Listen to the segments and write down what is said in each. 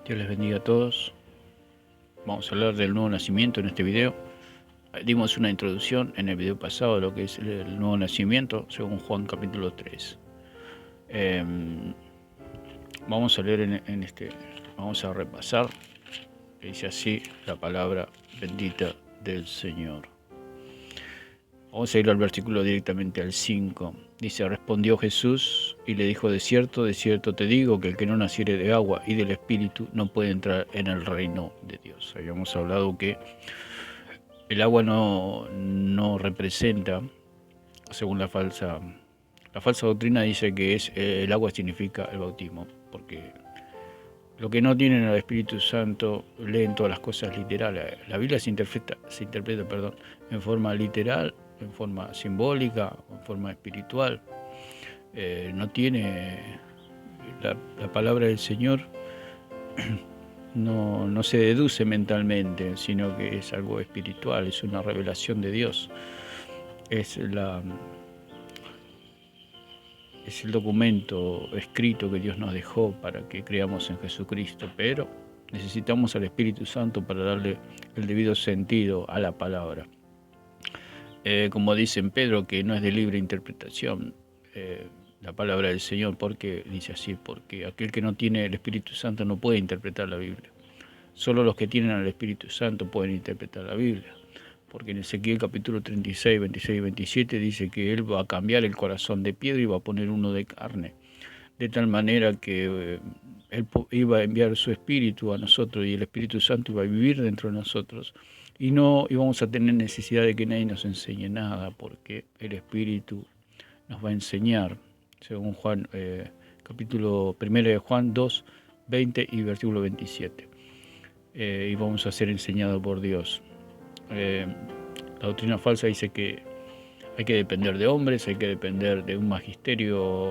Dios les bendiga a todos. Vamos a hablar del nuevo nacimiento en este video. Dimos una introducción en el video pasado de lo que es el nuevo nacimiento, según Juan capítulo 3. Vamos a leer vamos a repasar. Dice así la palabra bendita del Señor. Vamos a ir al versículo directamente al 5. Dice: respondió Jesús y le dijo: de cierto te digo, que el que no naciere de agua y del Espíritu no puede entrar en el reino de Dios. Habíamos hablado que el agua no representa, según la falsa doctrina dice que el agua significa el bautismo, porque lo que no tienen al Espíritu Santo leen todas las cosas literales. La Biblia se interpreta en forma literal, en forma simbólica, en forma espiritual. No tiene la palabra del Señor, no se deduce mentalmente, sino que es algo espiritual, es una revelación de Dios. Es el documento escrito que Dios nos dejó para que creamos en Jesucristo, pero necesitamos al Espíritu Santo para darle el debido sentido a la palabra. Como dice en Pedro, que no es de libre interpretación la palabra del Señor, porque dice así: porque aquel que no tiene el Espíritu Santo no puede interpretar la Biblia. Solo los que tienen al Espíritu Santo pueden interpretar la Biblia. Porque en Ezequiel capítulo 36, 26 y 27 dice que Él va a cambiar el corazón de piedra y va a poner uno de carne. De tal manera que Él iba a enviar su Espíritu a nosotros y el Espíritu Santo iba a vivir dentro de nosotros. Y no íbamos a tener necesidad de que nadie nos enseñe nada, porque el Espíritu nos va a enseñar, según Juan, capítulo 1 de Juan 2, 20 y versículo 27. Y vamos a ser enseñados por Dios. La doctrina falsa dice que hay que depender de hombres, hay que depender de un magisterio,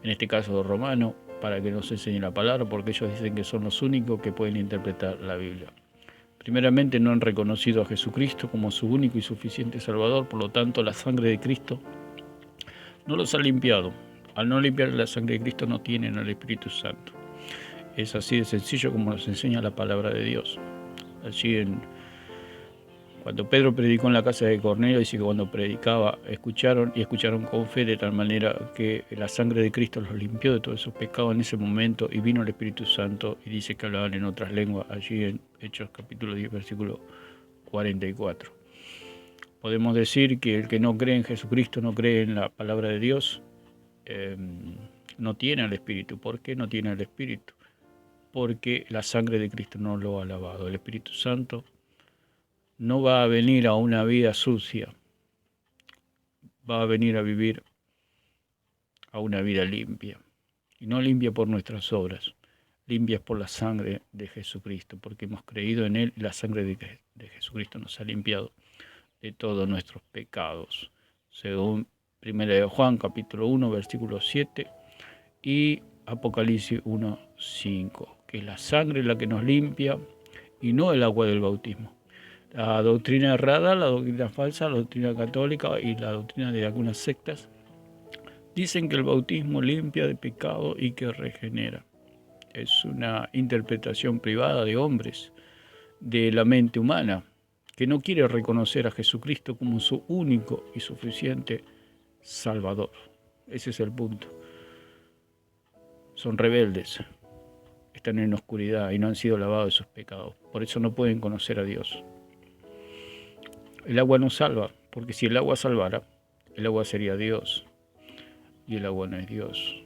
en este caso romano, para que nos enseñe la palabra, porque ellos dicen que son los únicos que pueden interpretar la Biblia. Primeramente, no han reconocido a Jesucristo como su único y suficiente Salvador, por lo tanto la sangre de Cristo no los ha limpiado. Al no limpiar la sangre de Cristo no tienen al Espíritu Santo. Es así de sencillo como nos enseña la palabra de Dios. Cuando Pedro predicó en la casa de Cornelio, dice que cuando predicaba escucharon con fe, de tal manera que la sangre de Cristo los limpió de todos esos pecados en ese momento, y vino el Espíritu Santo y dice que hablaban en otras lenguas, allí en Hechos capítulo 10, versículo 44. Podemos decir que el que no cree en Jesucristo, no cree en la palabra de Dios, no tiene al Espíritu. ¿Por qué no tiene al Espíritu? Porque la sangre de Cristo no lo ha lavado. El Espíritu Santo no va a venir a una vida sucia, va a venir a vivir a una vida limpia. Y no limpia por nuestras obras, limpia por la sangre de Jesucristo, porque hemos creído en Él y la sangre de Jesucristo nos ha limpiado de todos nuestros pecados. Según 1 Juan capítulo 1, versículo 7 y Apocalipsis 1, 5, que es la sangre la que nos limpia y no el agua del bautismo. La doctrina errada, la doctrina falsa, la doctrina católica y la doctrina de algunas sectas dicen que el bautismo limpia de pecado y que regenera. Es una interpretación privada de hombres, de la mente humana, que no quiere reconocer a Jesucristo como su único y suficiente Salvador. Ese es el punto. Son rebeldes, están en oscuridad y no han sido lavados de sus pecados. Por eso no pueden conocer a Dios. El agua no salva, porque si el agua salvara, el agua sería Dios. Y el agua no es Dios.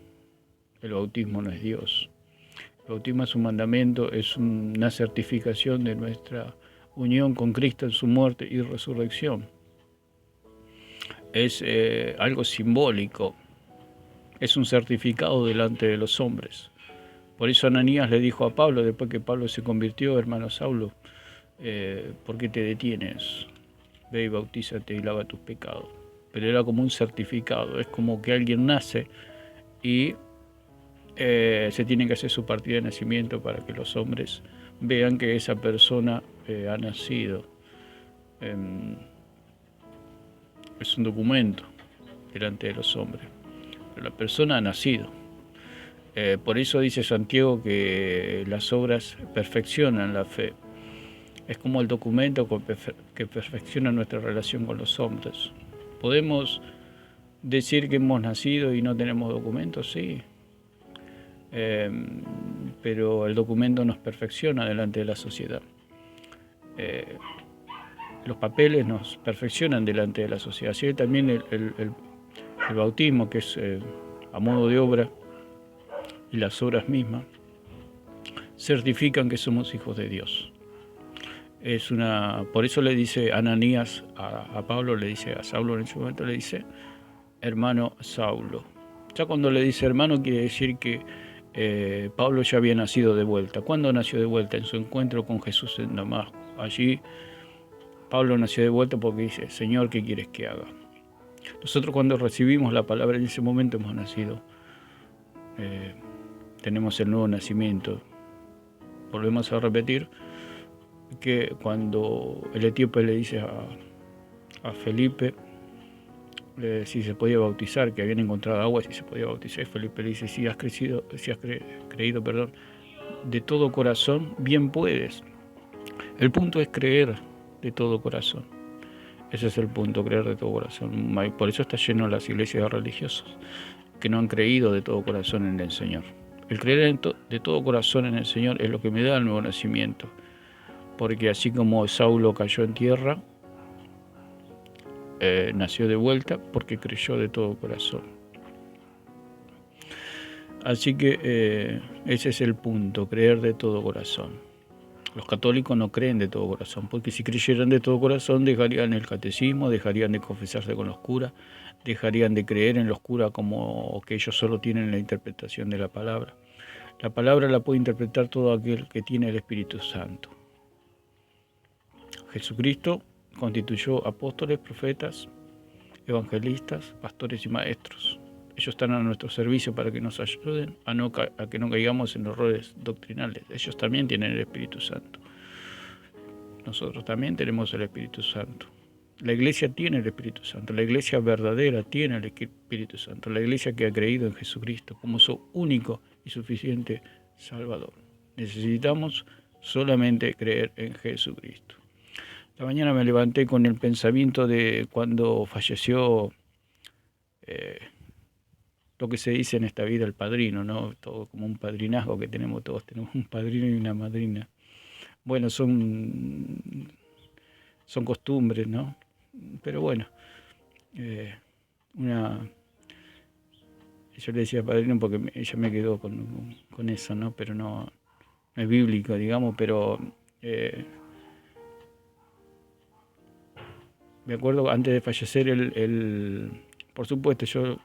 El bautismo no es Dios. El bautismo es un mandamiento, es una certificación de nuestra unión con Cristo en su muerte y resurrección. Es algo simbólico, es un certificado delante de los hombres. Por eso Ananías le dijo a Pablo, después que Pablo se convirtió, hermano Saulo, ¿por qué te detienes? Ve y bautízate y lava tus pecados. Pero era como un certificado, es como que alguien nace y se tiene que hacer su partida de nacimiento para que los hombres vean que esa persona ha nacido. Es un documento delante de los hombres, pero la persona ha nacido. Por eso dice Santiago que las obras perfeccionan la fe. Es como el documento que perfecciona nuestra relación con los hombres. ¿Podemos decir que hemos nacido y no tenemos documentos? Sí. Pero el documento nos perfecciona delante de la sociedad. Los papeles nos perfeccionan delante de la sociedad. Así también el bautismo, que es a modo de obra, y las obras mismas, certifican que somos hijos de Dios. Por eso le dice Ananías a Pablo, le dice a Saulo en ese momento, le dice, hermano Saulo. Ya cuando le dice hermano quiere decir que Pablo ya había nacido de vuelta. ¿Cuándo nació de vuelta? En su encuentro con Jesús en Damasco. Allí Pablo nació de vuelta porque dice, Señor, ¿qué quieres que haga? Nosotros cuando recibimos la palabra en ese momento hemos nacido. Tenemos el nuevo nacimiento. Volvemos a repetir que cuando el etíope le dice a Felipe si se podía bautizar, que habían encontrado agua, si se podía bautizar, Felipe le dice, si has creído, de todo corazón, bien puedes. El punto es creer de todo corazón. Ese es el punto, creer de todo corazón. Por eso está lleno las iglesias religiosas, que no han creído de todo corazón en el Señor. El creer de todo corazón en el Señor es lo que me da el nuevo nacimiento. Porque así como Saulo cayó en tierra, nació de vuelta porque creyó de todo corazón. Así que ese es el punto, creer de todo corazón. Los católicos no creen de todo corazón, porque si creyeran de todo corazón dejarían el catecismo, dejarían de confesarse con los curas, dejarían de creer en los curas como que ellos solo tienen la interpretación de la palabra. La palabra la puede interpretar todo aquel que tiene el Espíritu Santo. Jesucristo constituyó apóstoles, profetas, evangelistas, pastores y maestros. Ellos están a nuestro servicio para que nos ayuden a que no caigamos en errores doctrinales. Ellos también tienen el Espíritu Santo. Nosotros también tenemos el Espíritu Santo. La iglesia tiene el Espíritu Santo. La iglesia verdadera tiene el Espíritu Santo. La iglesia que ha creído en Jesucristo como su único y suficiente Salvador. Necesitamos solamente creer en Jesucristo. La mañana me levanté con el pensamiento de cuando falleció lo que se dice en esta vida, el padrino, ¿no? Todo como un padrinazgo que tenemos todos. Tenemos un padrino y una madrina. Bueno, son costumbres, ¿no? Pero bueno, yo le decía padrino porque ella me quedó con eso, ¿no? Pero no es bíblico, digamos, pero me acuerdo antes de fallecer, por supuesto, yo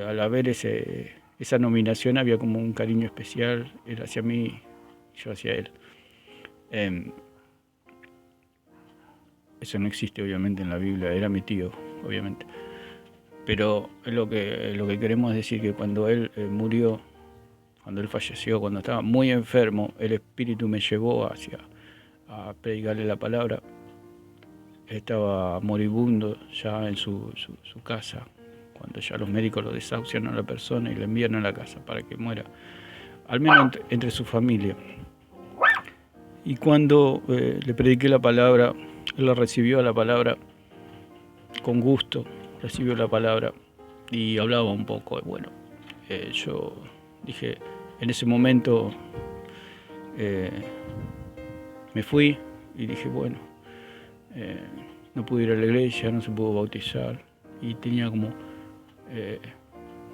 al haber esa nominación había como un cariño especial, él hacia mí, yo hacia él. Eso no existe obviamente en la Biblia, era mi tío, obviamente. Pero lo que queremos decir que cuando él murió, cuando él falleció, cuando estaba muy enfermo, el Espíritu me llevó a predicarle la palabra. Estaba moribundo ya en su casa, cuando ya los médicos lo desahucian a la persona y le envían a la casa para que muera, al menos entre su familia. Y cuando le prediqué la palabra, él la recibió la palabra con gusto, recibió la palabra y hablaba un poco. Bueno, yo dije, en ese momento me fui y dije, bueno, no pude ir a la iglesia, no se pudo bautizar y tenía como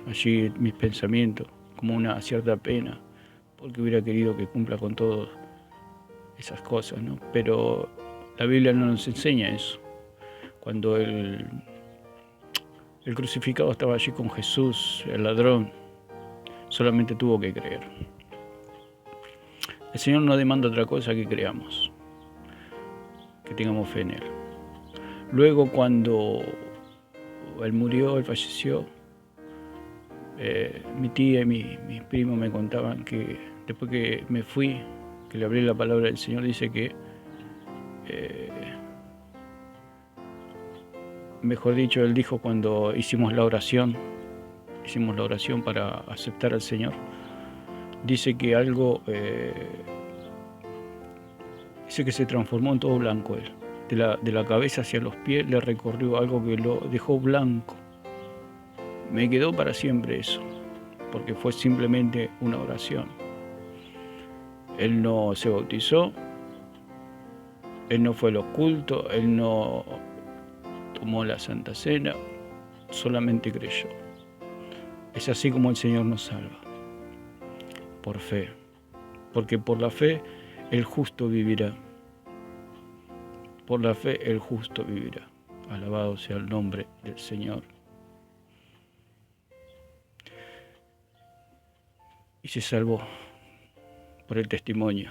allí mis pensamientos, como una cierta pena, porque hubiera querido que cumpla con todas esas cosas, ¿no? Pero la Biblia no nos enseña eso. Cuando el crucificado estaba allí con Jesús, el ladrón, solamente tuvo que creer. El Señor no demanda otra cosa que creamos, que tengamos fe en Él. Luego cuando él murió, él falleció, mi tía y mis primos me contaban que después que me fui, que le abrí la palabra del Señor, dice que, mejor dicho, él dijo cuando hicimos la oración, hicimos la oración para aceptar al Señor, dice que algo, dice que se transformó en todo blanco él. De la cabeza hacia los pies le recorrió algo que lo dejó blanco. Me quedó para siempre eso, porque fue simplemente una oración. Él no se bautizó, él no fue a los cultos, él no tomó la Santa Cena, solamente creyó. Es así como el Señor nos salva, por fe, porque por la fe el justo vivirá. Por la fe el justo vivirá. Alabado sea el nombre del Señor. Y se salvó por el testimonio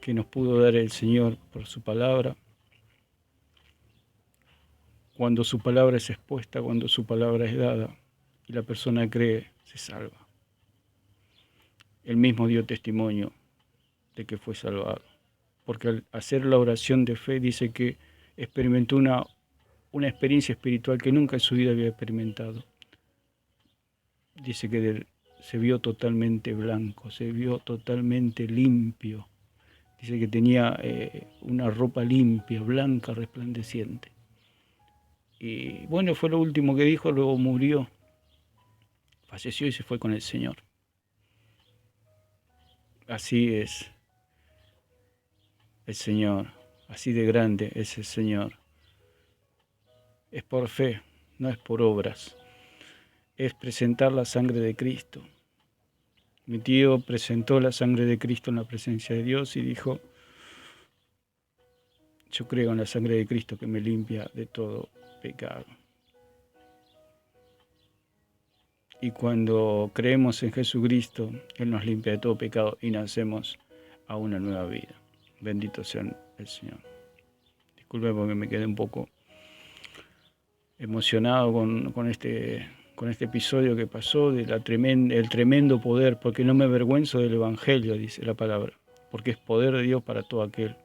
que nos pudo dar el Señor por su palabra. Cuando su palabra es expuesta, cuando su palabra es dada y la persona cree, se salva. Él mismo dio testimonio de que fue salvado, porque al hacer la oración de fe dice que experimentó una experiencia espiritual que nunca en su vida había experimentado. Dice que se vio totalmente blanco, se vio totalmente limpio. Dice que tenía una ropa limpia, blanca, resplandeciente. Y bueno, fue lo último que dijo, luego murió, falleció y se fue con el Señor. Así es el Señor, así de grande es el Señor. Es por fe, no es por obras. Es presentar la sangre de Cristo. Mi tío presentó la sangre de Cristo en la presencia de Dios y dijo: yo creo en la sangre de Cristo que me limpia de todo pecado. Y cuando creemos en Jesucristo, Él nos limpia de todo pecado y nacemos a una nueva vida. Bendito sea el Señor. Disculpe porque me quedé un poco emocionado con este episodio que pasó, el tremendo poder, porque no me avergüenzo del Evangelio, dice la palabra, porque es poder de Dios para todo aquel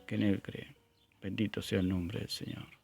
que en Él cree. Bendito sea el nombre del Señor.